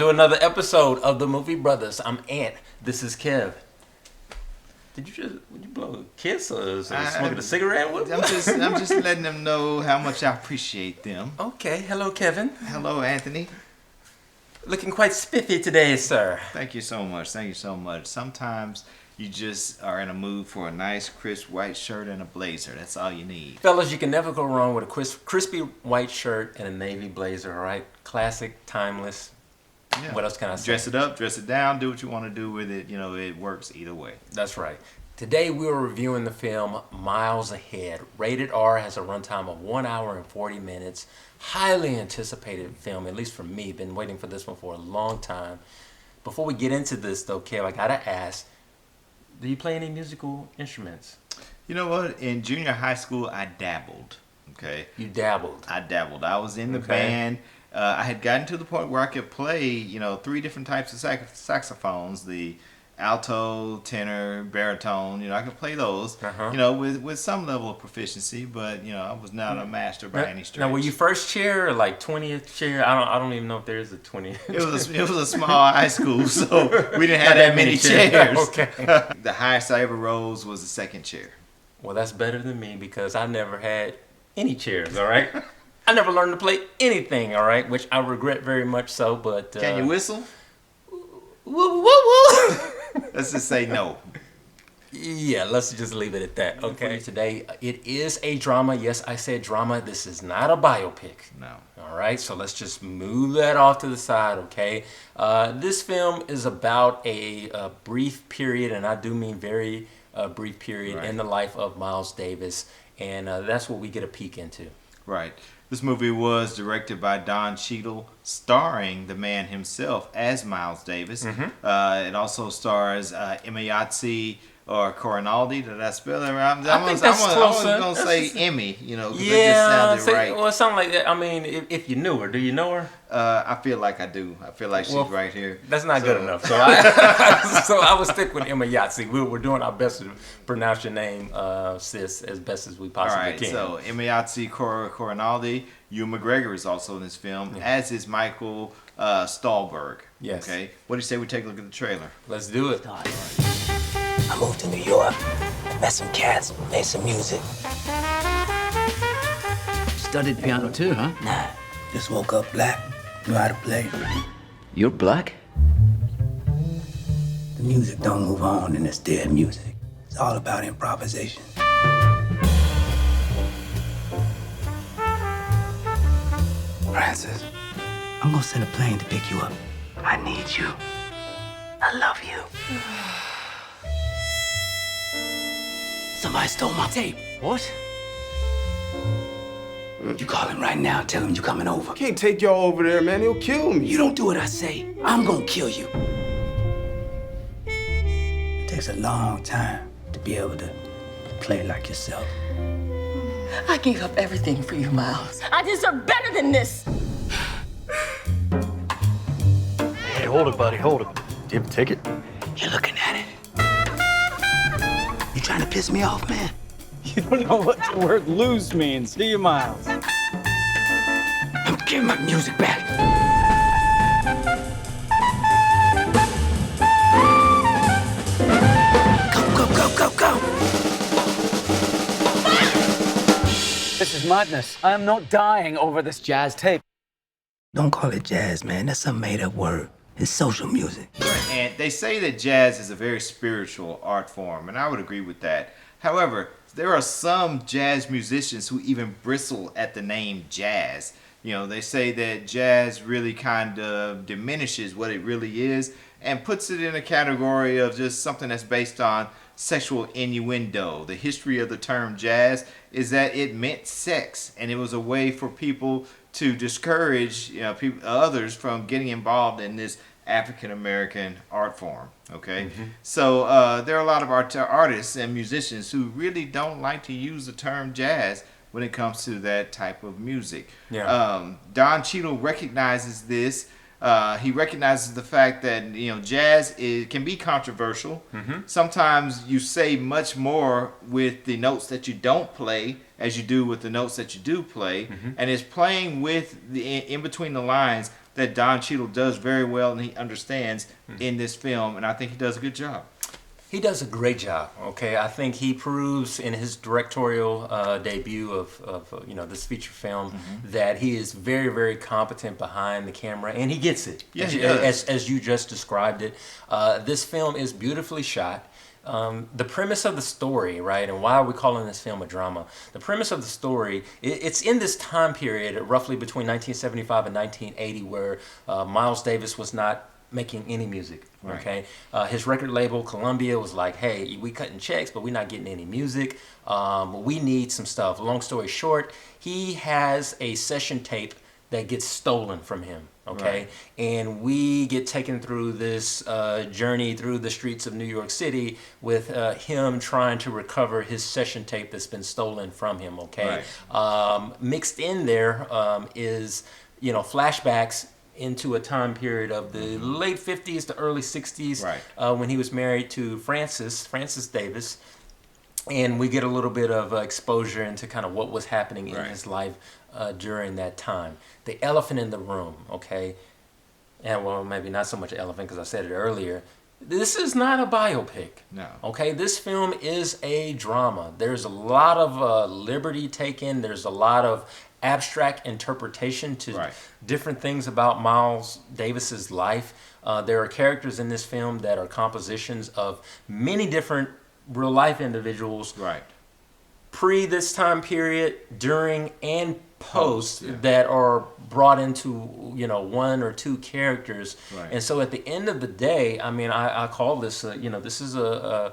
to another episode of the Movie Brothers. I'm Ant. This is Kev. Would you blow a kiss or smoking a cigarette? I'm just letting them know how much I appreciate them. Okay. Hello, Kevin. Hello, Anthony. Looking quite spiffy today, sir. Thank you so much. Sometimes you just are in a mood for a nice, crisp white shirt and a blazer. That's all you need. Fellas, you can never go wrong with a crispy white shirt and a navy blazer, all right? Classic, timeless. Yeah. What else can I say? Dress it up, dress it down, do what you want to do with it. You know, it works either way. That's right. Today we are reviewing the film Miles Ahead. Rated R, has a runtime of 1 hour and 40 minutes. Highly anticipated film, at least for me. Been waiting for this one for a long time. Before we get into this, though, Kev, I gotta ask, do you play any musical instruments? You know what? In junior high school, I dabbled. Okay. You dabbled? I dabbled. I was in the band. I had gotten to the point where I could play, 3 different types of saxophones. The alto, tenor, baritone. I could play those, with some level of proficiency, but, I was not a master by any stretch. Now, were you first chair or like 20th chair? I don't even know if there is a 20th. It was a small high school, so we didn't have that many chairs. Okay. The highest I ever rose was the second chair. Well, that's better than me because I never had any chairs, all right? I never learned to play anything, all right, which I regret very much so, but... Can you whistle? Woo, woo, woo. Let's just say no. Yeah, let's just leave it at that, okay? Today, it is a drama. Yes, I said drama. This is not a biopic. No. All right, so let's just move that off to the side, okay? This film is about a brief period, and I do mean very brief period, in the life of Miles Davis, and that's what we get a peek into. Right. This movie was directed by Don Cheadle, starring the man himself as Miles Davis. It also stars Emayatzy Corinealdi. Did I spell it right? I think that's close. I was going to say Emmy, because yeah, it just sounded right. Well, it sounded like that. I mean, if you knew her, do you know her? I feel like I do. I feel like she's right here. That's not good enough. So I would stick with Emayatzy. We're doing our best to pronounce your name, sis, as best as we possibly can. All right, so Emayatzy Corinealdi. Ewan McGregor is also in this film, as is Michael Stuhlbarg. Yes. Okay. What do you say we take a look at the trailer? Let's do it. I moved to New York, met some cats, made some music. Studied piano too, huh? Nah, just woke up black, knew how to play. You're black? The music don't move on and it's dead music. It's all about improvisation. Francis, I'm gonna send a plane to pick you up. I need you. I love you. Somebody stole my tape. What? You call him right now, tell him you coming over. Can't take y'all over there, man. He'll kill me. You don't do what I say, I'm gonna kill you. It takes a long time to be able to play like yourself. I gave up everything for you, Miles. I deserve better than this. Hey, hold it, buddy, hold it. Do you have a ticket? You're looking at it. You trying to piss me off, man? You don't know what the word lose means, do you, Miles? I'm giving my music back. Go. This is madness. I am not dying over this jazz tape. Don't call it jazz, man. That's some made-up word. It's social music. And they say that jazz is a very spiritual art form, and I would agree with that. However, there are some jazz musicians who even bristle at the name jazz. They say that jazz really kind of diminishes what it really is and puts it in a category of just something that's based on sexual innuendo. The history of the term jazz is that it meant sex, and it was a way for people to discourage others from getting involved in this African American art form. Okay, so there are a lot of artists and musicians who really don't like to use the term jazz when it comes to that type of music. Don Cheadle recognizes this. He recognizes the fact that jazz can be controversial. Sometimes you say much more with the notes that you don't play as you do with the notes that you do play, and it's playing with the in between the lines that Don Cheadle does very well and he understands in this film, and I think he does a good job. He does a great job. Okay, I think he proves in his directorial debut of this feature film that he is very, very competent behind the camera, and he gets it. Yeah, as you just described it. This film is beautifully shot. The premise of the story, right, and why are we calling this film a drama? The premise of the story, it's in this time period, roughly between 1975 and 1980, where Miles Davis was not making any music. Okay, his record label Columbia was like, "Hey, we cutting checks, but we're not getting any music. We need some stuff." Long story short, he has a session tape that gets stolen from him. Okay, and we get taken through this journey through the streets of New York City with him trying to recover his session tape that's been stolen from him. Okay, mixed in there is flashbacks into a time period of the late 50s to early 60s when he was married to Frances Davis. And we get a little bit of exposure into kind of what was happening in his life during that time. The elephant in the room, okay? And well, maybe not so much elephant because I said it earlier. This is not a biopic. No. Okay, this film is a drama. There's a lot of liberty taken. There's a lot of abstract interpretation to different things about Miles Davis's life. There are characters in this film that are compositions of many different real life individuals. Pre this time period, during and post, that are brought into one or two characters. And so at the end of the day, I mean, I call this this is a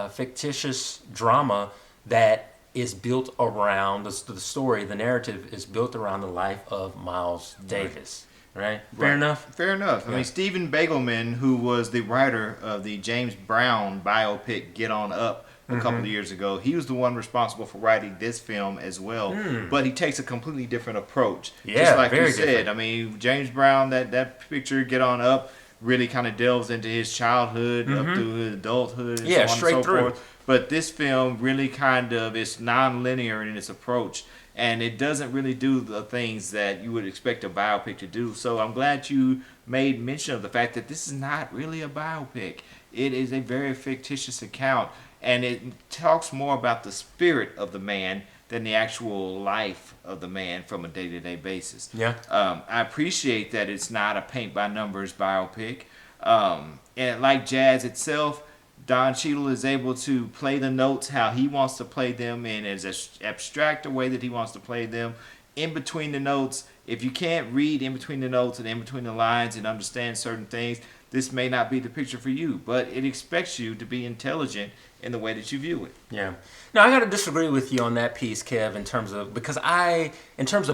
fictitious drama that is built around the story. The narrative is built around the life of Miles Davis. Right? Fair enough? Fair enough. I mean, Stephen Bagelman, who was the writer of the James Brown biopic Get On Up a couple of years ago, he was the one responsible for writing this film as well. But he takes a completely different approach. Just like you said. Different. I mean, James Brown, that picture, Get On Up, really kind of delves into his childhood up to his adulthood and so on straight and so through. forth. But this film really kind of is non-linear in its approach, and it doesn't really do the things that you would expect a biopic to do. So I'm glad you made mention of the fact that this is not really a biopic. It is a very fictitious account, and it talks more about the spirit of the man than the actual life of the man from a day-to-day basis. I appreciate that it's not a paint-by-numbers biopic. And like jazz itself, Don Cheadle is able to play the notes how he wants to play them in as abstract a way that he wants to play them. In between the notes, if you can't read in between the notes and in between the lines and understand certain things, this may not be the picture for you, but it expects you to be intelligent in the way that you view it. Yeah. Now, I got to disagree with you on that piece, Kev, in terms of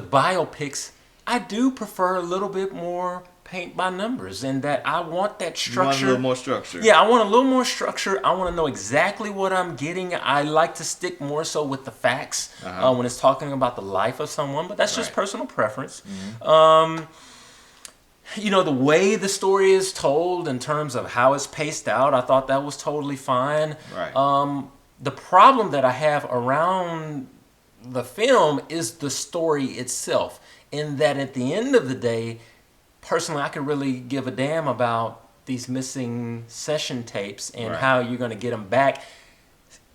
biopics, I do prefer a little bit more paint by numbers, in that I want that structure. You want a little more structure. Yeah, I want a little more structure. I want to know exactly what I'm getting. I like to stick more so with the facts when it's talking about the life of someone, but that's just personal preference. The way the story is told in terms of how it's paced out, I thought that was totally fine. The problem that I have around the film is the story itself, in that at the end of the day, personally, I could really give a damn about these missing session tapes and how you're going to get them back,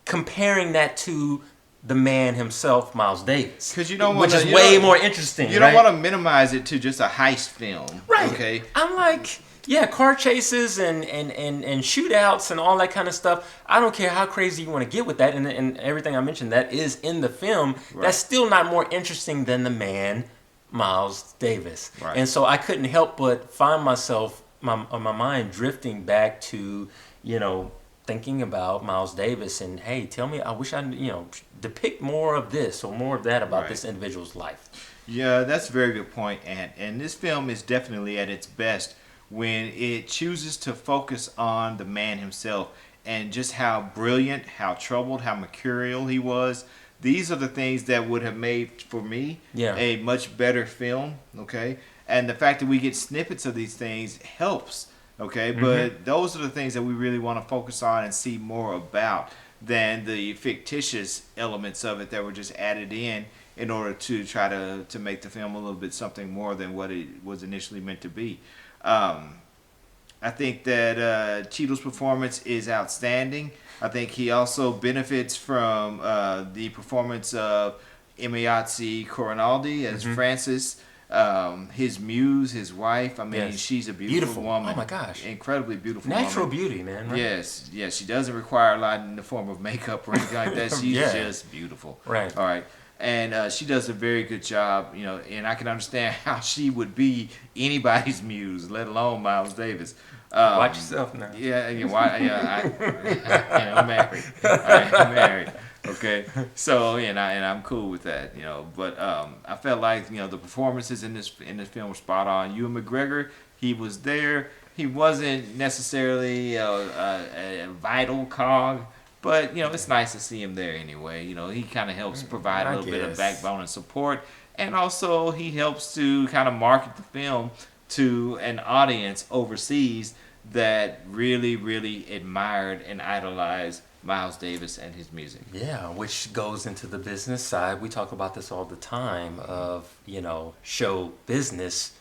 comparing that to the man himself, Miles Davis, because which is way more interesting. You don't want to minimize it to just a heist film, Okay, I'm like, car chases and shootouts and all that kind of stuff. I don't care how crazy you want to get with that, and everything I mentioned that is in the film. That's still not more interesting than the man, Miles Davis. And so I couldn't help but find myself, my mind drifting back to, thinking about Miles Davis and, hey, tell me, I wish I, depict more of this or more of that about this individual's life. Yeah, that's a very good point, and this film is definitely at its best when it chooses to focus on the man himself and just how brilliant, how troubled, how mercurial he was. These are the things that would have made, for me, a much better film, okay? And the fact that we get snippets of these things helps, okay? But those are the things that we really want to focus on and see more about than the fictitious elements of it that were just added in in order to try to make the film a little bit something more than what it was initially meant to be. I think that Cheadle's performance is outstanding. I think he also benefits from the performance of Emayatzy Corinealdi as Frances. His muse, his wife. I mean, she's a beautiful woman. Oh my gosh, incredibly beautiful. Natural woman. beauty, man. Right? Yes. She doesn't require a lot in the form of makeup or anything like that. She's just beautiful. Right. All right. And she does a very good job, and I can understand how she would be anybody's muse, let alone Miles Davis. Watch yourself now. I'm married. I'm married. Okay, so and I'm cool with that, But I felt like the performances in this film were spot on. Ewan McGregor, he was there. He wasn't necessarily a vital cog, but it's nice to see him there anyway. He kind of helps provide a little bit of backbone and support, and also he helps to kind of market the film to an audience overseas that really, really admired and idolized Miles Davis and his music. Yeah, which goes into the business side. We talk about this all the time of, show business.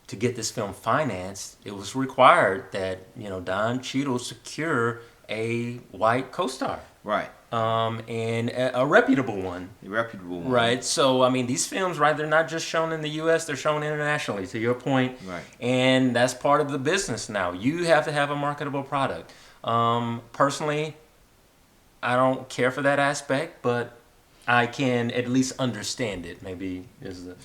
To get this film financed, it was required that, Don Cheadle secure a white co-star. Right. And a reputable one. A reputable one. Right. So, I mean, these films, right, they're not just shown in the U.S., they're shown internationally, to your point. Right. And that's part of the business now. You have to have a marketable product. Personally, I don't care for that aspect, but I can at least understand it. Maybe is the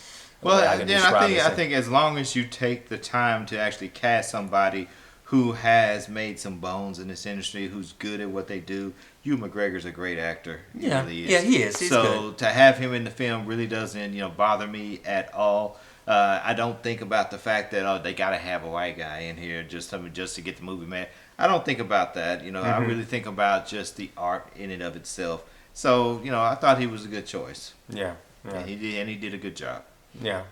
way I can describe it. I think as long as you take the time to actually cast somebody who has made some bones in this industry, who's good at what they do. Ewan McGregor's a great actor. He really is. Yeah, he is. He's so good. To have him in the film really doesn't bother me at all. I don't think about the fact that they got to have a white guy in here just to get the movie made. I don't think about that. I really think about just the art in and of itself. So I thought he was a good choice. Yeah. And he did a good job. Yeah.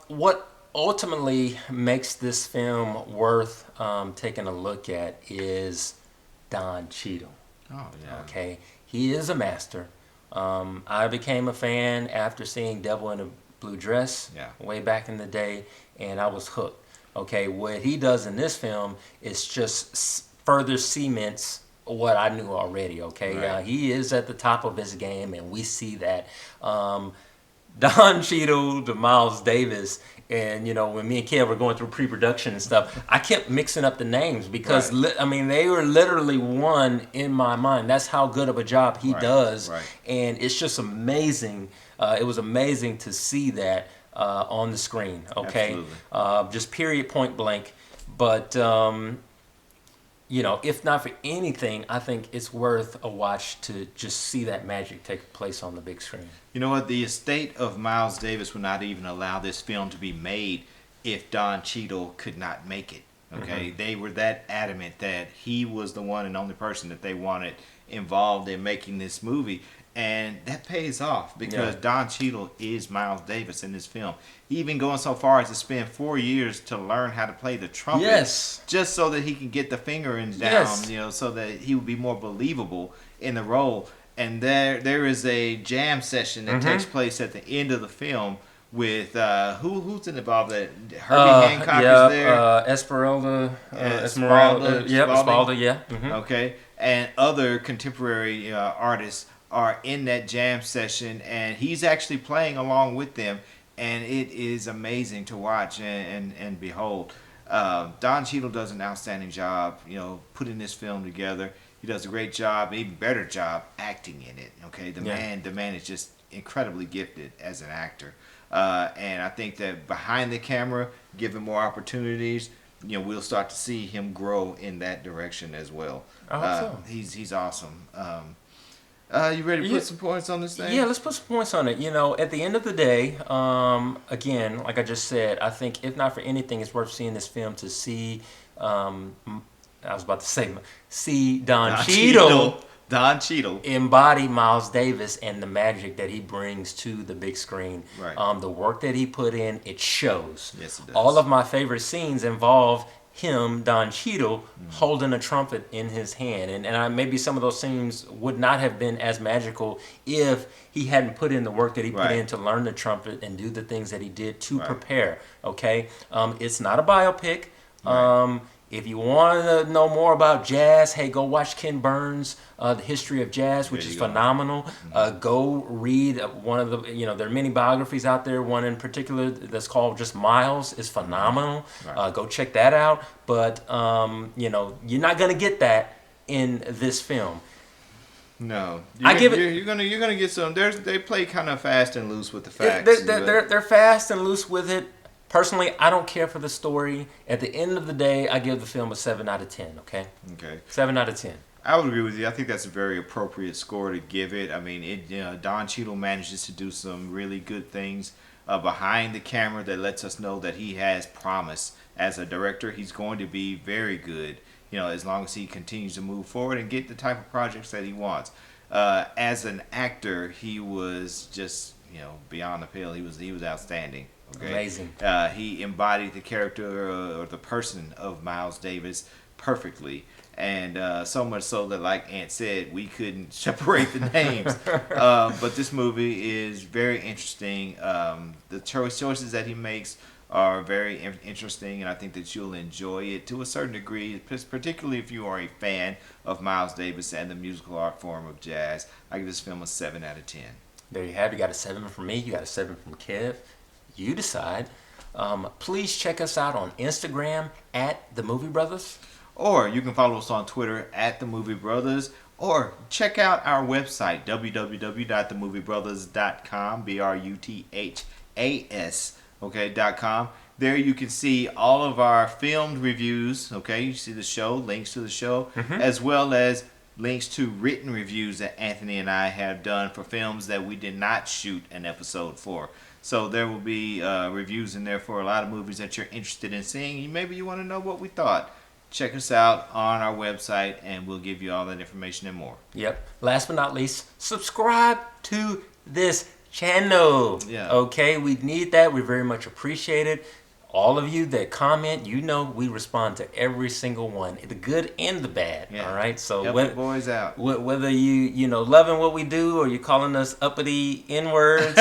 What ultimately makes this film worth taking a look at is Don Cheadle. Oh yeah. Okay, he is a master. I became a fan after seeing Devil in a Blue Dress way back in the day, and I was hooked. Okay, what he does in this film is just further cements what I knew already. Okay, right. He is at the top of his game, and we see that. Don Cheadle to Miles Davis, and when me and Kev were going through pre-production and stuff, I kept mixing up the names because they were literally one in my mind. That's how good of a job he does, and it's just amazing. It was amazing to see that on the screen. Okay, just period, point blank. But if not for anything, I think it's worth a watch to just see that magic take place on the big screen. You know what? The estate of Miles Davis would not even allow this film to be made if Don Cheadle could not make it. Okay, They were that adamant that he was the one and only person that they wanted involved in making this movie. And that pays off because Don Cheadle is Miles Davis in this film. Even going so far as to spend 4 years to learn how to play the trumpet, just so that he can get the fingerings down, so that he would be more believable in the role. And there is a jam session that takes place at the end of the film with who's involved? Herbie Hancock is there. Esmeralda. Esmeralda. Okay, and other contemporary artists are in that jam session, and he's actually playing along with them, and it is amazing to watch and behold. Don Cheadle does an outstanding job, putting this film together. He does a great job, even better job acting in it. Okay, the man is just incredibly gifted as an actor, and I think that behind the camera, given more opportunities, we'll start to see him grow in that direction as well. I hope so. He's awesome. You ready to put some points on this thing? Yeah, let's put some points on it. At the end of the day, again, like I just said, I think if not for anything, it's worth seeing this film to see. I was about to say, see Don Cheadle embody Miles Davis and the magic that he brings to the big screen. Right. The work that he put in, it shows. Yes, it does. All of my favorite scenes involve him, Don Cheadle, holding a trumpet in his hand. And maybe some of those scenes would not have been as magical if he hadn't put in the work that he put in to learn the trumpet and do the things that he did to prepare. Okay? It's not a biopic. If you want to know more about jazz, hey, go watch Ken Burns' The History of Jazz, which is phenomenal. Go read one of the, there are many biographies out there. One in particular that's called just Miles is phenomenal. Go check that out. But, you're not going to get that in this film. No, you're gonna get some. They play kind of fast and loose with the facts. They're fast and loose with it. Personally, I don't care for the story. At the end of the day, I give the film a 7 out of 10, okay? Okay. 7 out of 10. I would agree with you. I think that's a very appropriate score to give it. I mean, Don Cheadle manages to do some really good things behind the camera that lets us know that he has promise. As a director, he's going to be very good, as long as he continues to move forward and get the type of projects that he wants. As an actor, he was just, beyond the pale. He was outstanding. Okay. Amazing. He embodied the character or the person of Miles Davis perfectly, and so much so that, like Ant said, we couldn't separate the names. But this movie is very interesting. The choices that he makes are very interesting, and I think that you'll enjoy it to a certain degree, particularly if you are a fan of Miles Davis and the musical art form of jazz. I give this film a 7 out of 10. There you have it. You got a 7 from me. You got a 7 from Kev. You decide. Please check us out on Instagram at The Movie Brothers. Or you can follow us on Twitter at The Movie Brothers. Or check out our website, www.themoviebrothers.com, BRUTHAS, .com. There you can see all of our filmed reviews, okay? You see the show, links to the show, as well as links to written reviews that Anthony and I have done for films that we did not shoot an episode for. So there will be reviews in there for a lot of movies that you're interested in seeing. Maybe you want to know what we thought. Check us out on our website, and we'll give you all that information and more. Yep. Last but not least, subscribe to this channel. Yeah. Okay? We need that. We very much appreciate it. All of you that comment, we respond to every single one, the good and the bad. Yeah. All right. So help the boys out. Whether you loving what we do or you're calling us uppity N-words,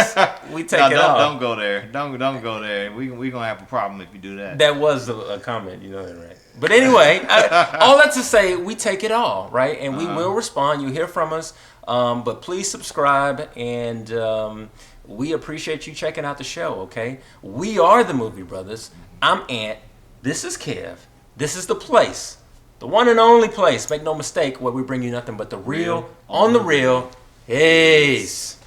we take it off. Don't go there. Don't go there. We gonna have a problem if you do that. That was a comment. You know that, right? But anyway, all that to say, we take it all, right? And we will respond. You hear from us. But please subscribe, and we appreciate you checking out the show, okay? We are the Movie Brothers. I'm Ant. This is Kev. This is the place. The one and only place, make no mistake, where we bring you nothing but the real on the real. Peace.